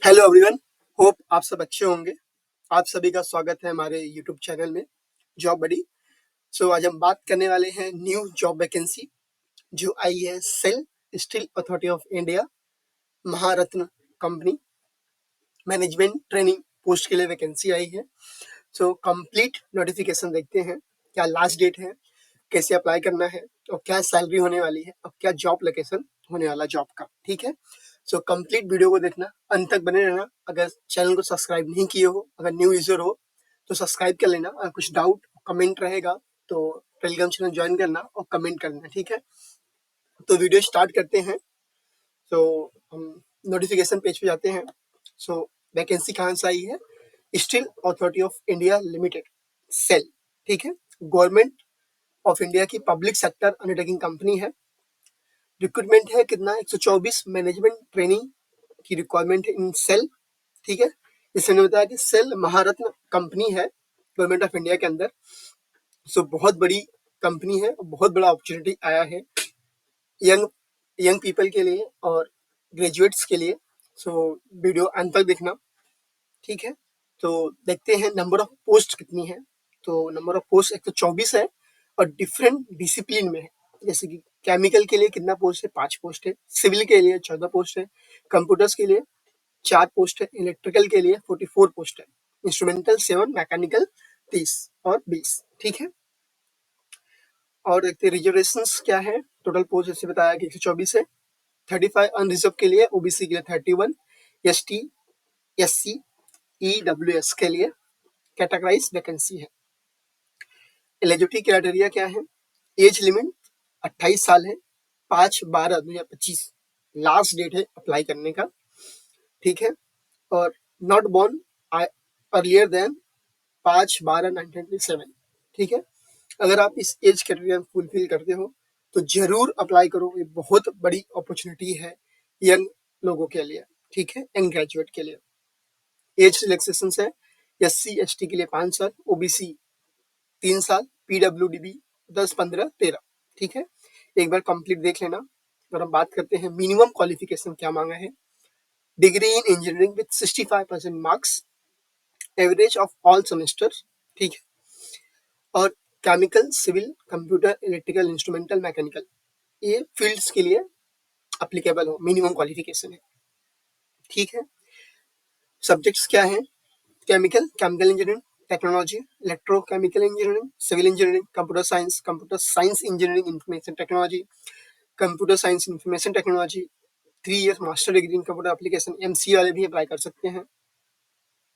Hello everyone, hope आप सब अच्छे होंगे। आप सभी का स्वागत है हमारे यूट्यूब चैनल में जॉब बडी। आज हम बात करने वाले हैं न्यू जॉब वैकेंसी जो आई है SAIL Steel Authority of India Maharatna company management training post के लिए वैकेंसी आई है। कंप्लीट नोटिफिकेशन देखते हैं, क्या लास्ट डेट है, कैसे अप्लाई करना है और क्या सैलरी होने वाली है और क्या जॉब लोकेशन होने वाला जॉब का। ठीक है, कंप्लीट वीडियो को देखना, अंत तक बने रहना। अगर चैनल को सब्सक्राइब नहीं किए हो, अगर न्यू यूजर हो तो सब्सक्राइब कर लेना। अगर कुछ डाउट कमेंट रहेगा तो टेलीग्राम चैनल ज्वाइन करना और कमेंट करना। ठीक है, तो वीडियो स्टार्ट करते हैं। हम नोटिफिकेशन पेज पे जाते हैं। वैकेंसी कहाँ से आई है? Steel Authority of India Limited SAIL. ठीक है, गवर्नमेंट ऑफ इंडिया की पब्लिक सेक्टर अंडरटेकिंग कंपनी है। रिक्रूटमेंट है कितना? 124 मैनेजमेंट ट्रेनिंग की रिक्वायरमेंट है इन सेल। ठीक है, इसने बताया कि सेल महारत्न कंपनी है गवर्नमेंट ऑफ इंडिया के अंदर। बहुत बड़ी कंपनी है, बहुत बड़ा अपॉर्चुनिटी आया है यंग यंग पीपल के लिए और ग्रेजुएट्स के लिए। वीडियो अंत तक देखना। ठीक है, तो देखते हैं नंबर ऑफ पोस्ट कितनी है। तो नंबर ऑफ पोस्ट 124 है और डिफरेंट डिसिप्लिन में है। जैसे कि केमिकल के लिए कितना पोस्ट है? 5 पोस्ट है। सिविल के लिए 14 पोस्ट है। कंप्यूटर्स के लिए 4 पोस्ट है। इलेक्ट्रिकल के लिए 44 पोस्ट है। इंस्ट्रूमेंटल 7, मैकेनिकल 30 और 20। ठीक है, और देखते हैं रिजर्वेशन क्या है। टोटल पोस्ट जैसे बताया कि 124 है। 35 अनरिजर्व के लिए, ओबीसी के लिए 31, एसटी, एससी, ईडब्ल्यूएस के लिए कैटेगराइज वैकेंसी है। एलिजिबिलिटी क्राइटेरिया क्या है? एज लिमिट 28 साल है। 5/12/2025 लास्ट डेट है अप्लाई करने का। ठीक है, और नॉट बोर्न अर्लियर देन 5/12/1997। ठीक है, अगर आप इस एज क्राइटेरिया फुलफिल करते हो तो जरूर अप्लाई करो। ये बहुत बड़ी अपॉर्चुनिटी है यंग लोगों के लिए। ठीक है, यंग ग्रेजुएट के लिए। एज रिलैक्सेशन है एससी एसटी के लिए 5 साल, ओबीसी 3 साल, पीडब्ल्यूडी 10, 15, 13। ठीक है, एक बार कंप्लीट देख लेना। और हम बात करते हैं मिनिमम क्वालिफिकेशन क्या मांगा है। Degree in engineering with 65% marks, average of all semester. ठीक है, और chemical, civil, computer, electrical, instrumental, mechanical, ये फील्ड्स के लिए अप्लीकेबल हो, मिनिमम क्वालिफिकेशन है। ठीक है, सब्जेक्ट्स क्या है? Chemical, chemical engineering, technology, electrochemical engineering, civil engineering, computer science engineering, information technology, computer science information technology, 3 year master degree in computer application. MCA वाले भी अप्लाई कर सकते हैं।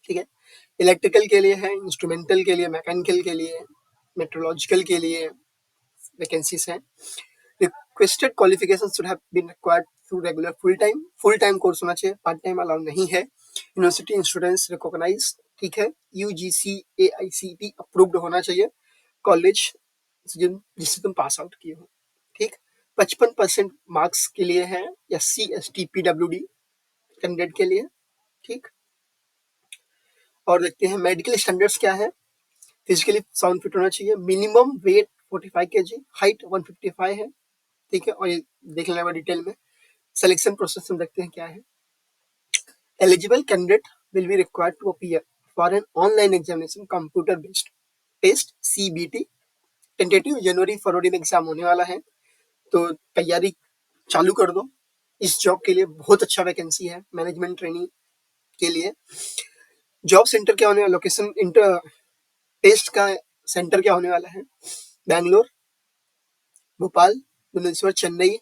ठीक है, इलेक्ट्रिकल के लिए है, इंस्ट्रूमेंटल के लिए, मैकेनिकल के लिए, मेट्रोलॉजिकल के लिए वैकेंसीज हैं। Requested qualification should have been required through regular full time course होना चाहिए, पार्ट टाइम अलाउ नहीं है। University students recognize. ठीक है, यूजीसी एआईसीटी अप्रूव्ड होना चाहिए कॉलेज जिससे तुम पास आउट किए हो। ठीक, 55% मार्क्स के लिए है एससी एसटी पीडब्ल्यूडी कैंडिडेट के लिए। ठीक, और देखते हैं मेडिकल स्टैंडर्ड्स क्या है। फिजिकली साउंड फिट होना चाहिए। मिनिमम वेट 45 kg, हाइट 155 है। ठीक है, और ये देख लेना डिटेल में। सिलेक्शन प्रोसेस में देखते हैं क्या है। Eligible candidate will be required to appear for an online examination computer based test CBT. Tentative जनवरी फरवरी में एग्जाम होने वाला है, तो तैयारी चालू कर दो। इस जॉब के लिए बहुत अच्छा वैकेंसी है मैनेजमेंट ट्रेनिंग के लिए। जॉब सेंटर क्या होने वाला, लोकेशन इंटर टेस्ट का सेंटर क्या होने वाला है? बैंगलोर, भोपाल, भुवनेश्वर, चेन्नई।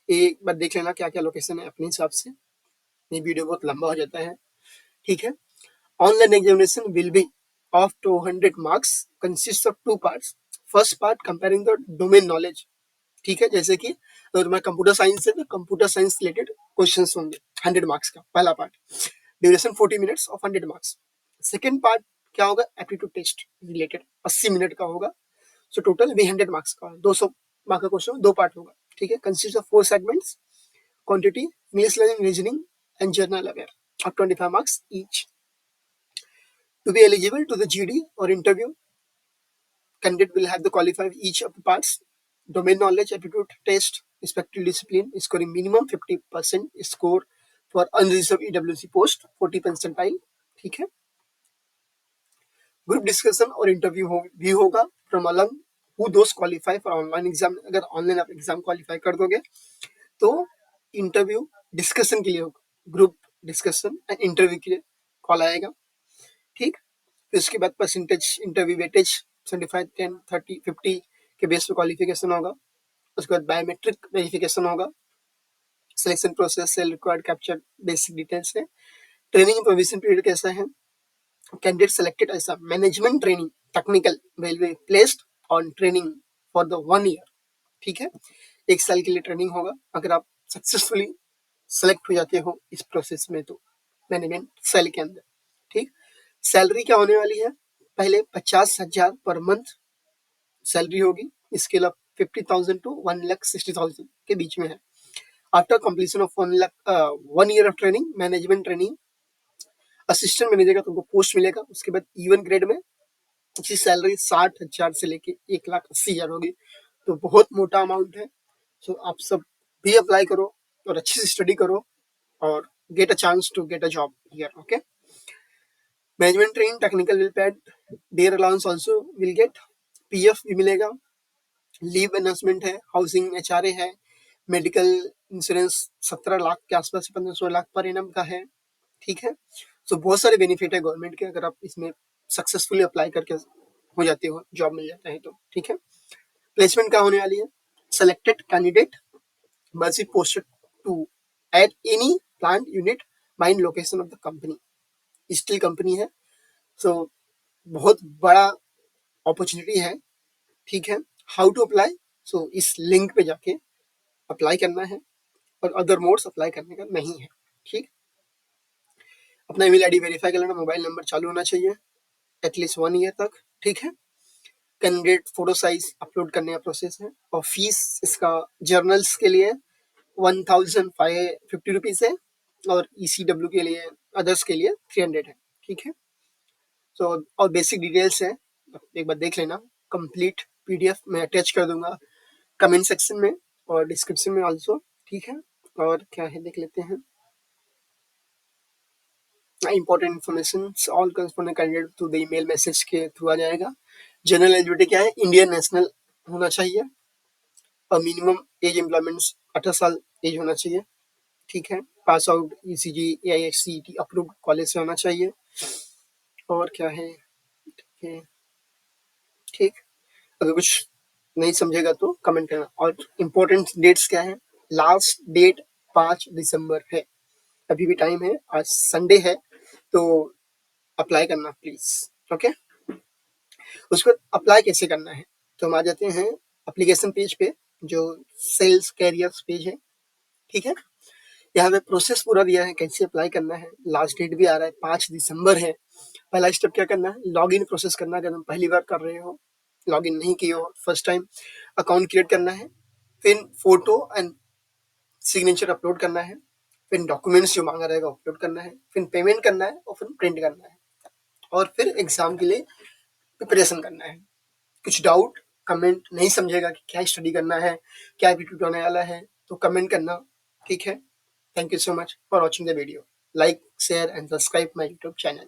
एक बार देख लेना क्या क्या लोकेशन है अपने हिसाब से, ये वीडियो बहुत लंबा हो जाता है। ठीक है, online examination will be of 200 marks, consist of 2 parts. First part comparing the domain knowledge. ठीक है, जैसे कि अगर तुम्हारा कंप्यूटर साइंस है तो कंप्यूटर साइंस रिलेटेड क्वेश्चंस होंगे 100 मार्क्स का पहला part. Duration 40 minutes of 100 marks. Second part क्या होगा? एप्टीट्यूड टेस्ट रिलेटेड 80 मिनट का होगा। टोटल भी 100 मार्क्स का 200 मार्क का क्वेश्चन 2 पार्ट होगा। ठीक है, consist of 4 segments, quantity, English learning, reasoning and journal aware of 25 marks each. To be eligible to the GD or interview, candidate will have to qualify each of the parts. Domain knowledge, aptitude test, respective discipline, scoring minimum 50% score for unreserve EWC post 40 percentile, ठीक है। Group discussion और interview भी होगा from along who दोस्त qualify for online exam. अगर online आप exam qualify कर दोगे तो इंटरव्यू डिस्कशन के लिए होगा, ग्रुप डिस्कशन एंड इंटरव्यू के लिए कॉल आएगा, ठीक। फिर उसके बाद परसेंटेज इंटरव्यू वेटेज 75, 10, 30, 50 के बेस पे क्वालिफिकेशन होगा। उसके बाद बायोमेट्रिक वेरिफिकेशन होगा, selection process, SAIL required capture, basic details है। ट्रेनिंग प्रोविजन पीरियड कैसा है, कैंडिडेट सेलेक्टेड ऐसा management training technical will be placed on training for the 1 year, ठीक है। 1 साल के लिए ट्रेनिंग होगा। अगर आप सक्सेसफुली सेलेक्ट हो जाते हो इस प्रोसेस में तो मैनेजमेंट सेल के अंदर, ठीक। सैलरी क्या होने वाली है, पहले 50,000 पर मंथ सैलरी होगी, इसके अलावा 50,000 टू 1,60,000 के बीच में है। After completion of 1 year of training, management training, assistant manager का तुमको पोस्ट मिलेगा। उसके बाद इवन ग्रेड में इसकी सैलरी 60,000 से लेके 1,80,000 होगी, तो बहुत मोटा अमाउंट है। सो आप सब भी अप्लाई करो और अच्छे से स्टडी करो और get a chance to get a job here, okay. Management training technical will paid, their allowance also will get, PF भी मिलेगा, लीव अनाउंसमेंट है, हाउसिंग एचआरए है, मेडिकल इंश्योरेंस 17 लाख के आसपास, 15-16 लाख पर एनम का है, ठीक है। सो बहुत सारे बेनिफिट है गवर्नमेंट के, अगर आप इसमें सक्सेसफुली अप्लाई करके हो जाते हो, जॉब मिल जाता है तो, ठीक है। प्लेसमेंट क्या होने वाली है, selected candidate must be posted to at any plant unit mine location of the company, steel company है। सो बहुत बड़ा अपॉर्चुनिटी है, ठीक है। हाउ टू अप्लाई, सो इस लिंक पे जाके अप्लाई करना है और अदर मोड्स अप्लाई करने का नहीं है, ठीक। अपना ईमेल आईडी वेरीफाई कर लेना, मोबाइल नंबर चालू होना चाहिए एटलीस्ट 1 ईयर तक, ठीक है। कैंडिडेट फोटो साइज अपलोड करने का प्रोसेस है। और फीस इसका जर्नल्स के लिए 1,550 रुपीज है और ईसीडब्ल्यू के लिए, अदर्स के लिए 300 है, ठीक है। सो और बेसिक डिटेल्स है, एक बार देख लेना। कंप्लीट पीडीएफ मैं अटैच कर दूंगा कमेंट सेक्शन में और डिस्क्रिप्शन में आल्सो, ठीक है। और क्या है देख लेते हैं, important information all corresponding candidate through the email message के थ्रू आ जाएगा। जनरल एलिजिबिलिटी क्या है, इंडियन नेशनल होना चाहिए और मिनिमम एज एम्प्लॉयमेंट 18 साल एज होना चाहिए, ठीक है। Pass out ECG AISCET approved college से होना चाहिए। और क्या है, ठीक। अगर कुछ नहीं समझेगा तो कमेंट करना। और इम्पोर्टेंट डेट्स क्या है, लास्ट डेट 5 दिसंबर है, अभी भी टाइम है, आज संडे है, तो अप्लाई करना प्लीज, ओके। उसको अप्लाई कैसे करना है, तो हम आ जाते हैं एप्लीकेशन पेज पे, जो सेल्स कैरियर्स पेज है, ठीक है। यहाँ पे प्रोसेस पूरा दिया है कैसे अप्लाई करना है, लास्ट डेट भी आ रहा है 5 दिसंबर है। पहला स्टेप क्या करना है, लॉगिन प्रोसेस करना है। अगर तुम पहली बार कर रहे हो, लॉगिन नहीं किए हो, फर्स्ट टाइम, अकाउंट क्रिएट करना है, फिर फोटो एंड सिग्नेचर अपलोड करना है, फिर डॉक्यूमेंट्स जो मांगा रहेगा अपलोड करना है, फिर पेमेंट करना है और फिर प्रिंट करना है और फिर एग्जाम के लिए प्रिपरेशन करना है। कुछ डाउट, कमेंट नहीं समझेगा कि क्या स्टडी करना है, क्या एप्टीट्यूड होने वाला है, तो कमेंट करना, ठीक है। Thank you so much for watching the video, like share and subscribe my YouTube channel.